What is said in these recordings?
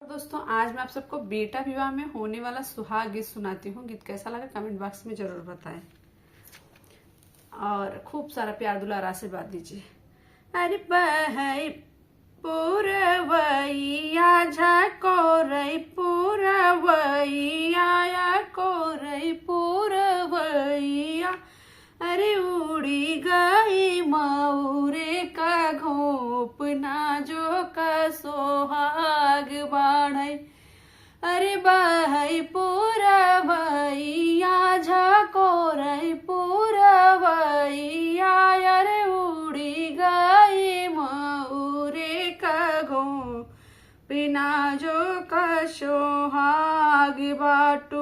दोस्तों आज मैं आप सबको बेटा विवाह में होने वाला सुहाग गीत सुनाती हूँ। गीत कैसा लगा कमेंट बॉक्स में जरूर बताएं और खूब सारा प्यार दुलार आशीर्वाद दीजिए। अरे बहई पुरवैया झकोरई पुरवैया कोरई पुरवैया, अरे उड़ी गई मऊरे का घोप नाजो का सोहाग बाढ़ई। अरे बहई पुरवैया झकोरई पुरवैया, अरे उड़ी गई मऊरे का घोप नाजो का सोहाग बाटू।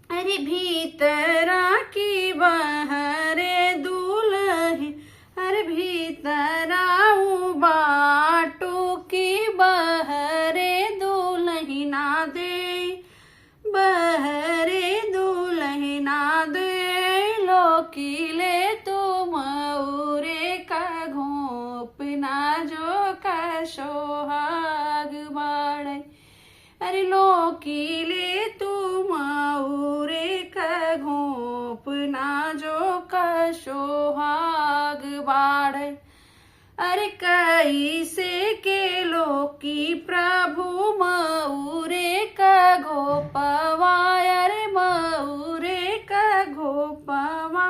अरे भीतरा की बहरे दुल्ही, अरे भीतरा बाटू की बहरे दुल्ही ना दे, बहरे दुल्ही ना दे लोकीले तुम उरे का घोप ना जो का सोहाग बाड़े। अरे लोकीले तुम उरे का घोप ना जो का सोहाग बाढ़े। अरे कैसे के लोकी प्रभु मऊरे का घोपवा, अरे मऊरे का घोपवा,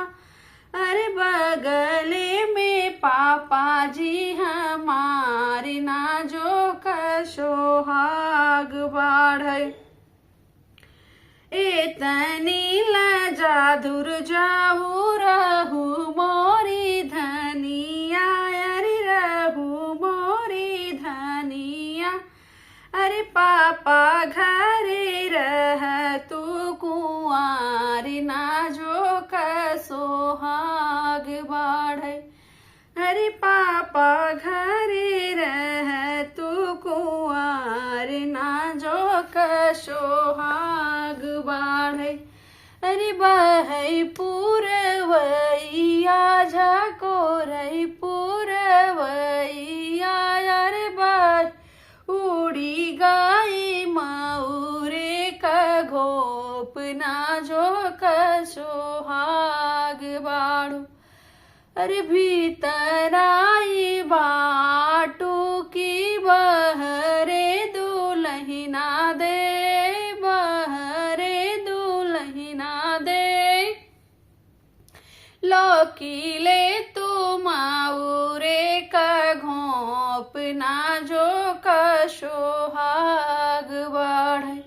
अरे बगले में पापा जी हमारे नाजो का सोहाग बाढ़े। एतनी लजा दूर जाऊ रहू मोरी धनिया, अरे रहू मोरी धनिया, अरे पापा घरे रह तू कुंवारी नाजो का सोहाग बाढ़े। अरे पापा घरे रह तू कुंवार नाजो का सोहाग बाढ़े। अरे बहई पुरवैया झकोरई पुरवैया, अरे बह उड़ी गई मऊरे का घोप नाजो का सोहाग बाड़ू। अरे भीतराई बाटू की बहरे दुल्ही ना दे, बहरे दुल्ही ना दे लोकीले तुम उरे का घोप नाजो का सोहाग बाढ़े।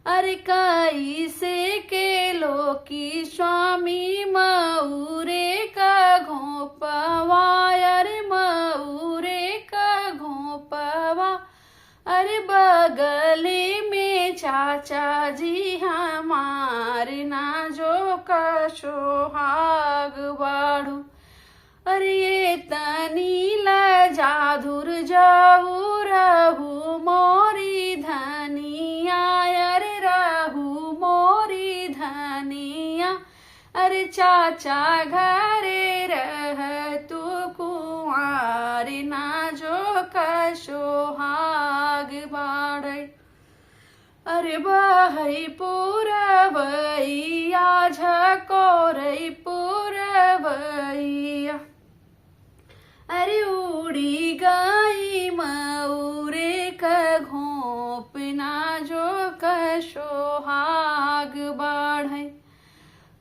अरे कैसे के लोकी स्वामी मऊरे का घोपवा, अरे मऊरे का घोपवा, अरे बगले में चाचा जी हमारे नाजो का सोहाग बाढ़ू। अरे ये तनी लजा दूर जाऊ रहू मोरी धनिया, अरे रहू मोरी धनिया, अरे चाचा घरे रह तू कुंवारी नाजो का सोहाग बाढ़े। अरे बहई पुरवैया झकोरई पुरवैया, अरे उड़ी गई मऊरे का घोप नाजो का सोहाग बाढ़े।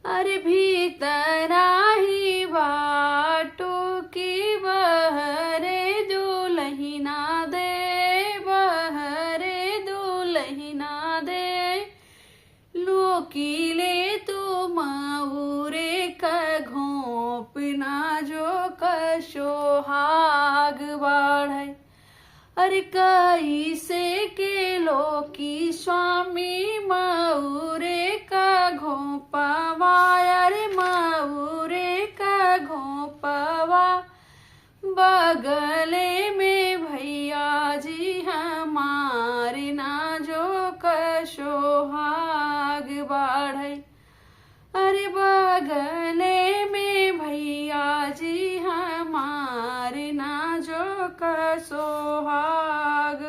अरे भीतरा ही बाटू की बहरे दुल्ही ना दे, बहरे दुल्ही ना दे लोकीले तुम उरे का घोप नाजो का सोहाग बाढ़े। अरे कैसे के लोकी स्वामी मऊरे का घोपवा, अरे मऊरे का घोपवा, बगले में भैया जी हमारे नाजो का सोहाग बाढ़े। अरे बगले में भैया जी हमारे नाजो का सोहाग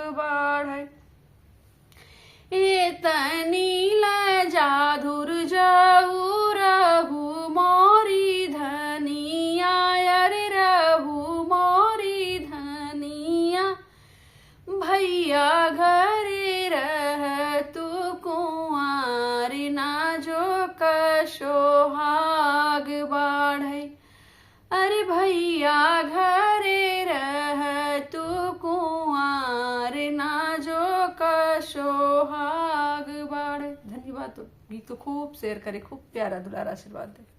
का सोहाग बाढ़े। अरे भैया घरे रह तू कुंवार नाजो का सोहाग बाढ़े। धन्यवाद। तो गीत को खूब शेयर करे, खूब प्यारा दुलारा आशीर्वाद दे।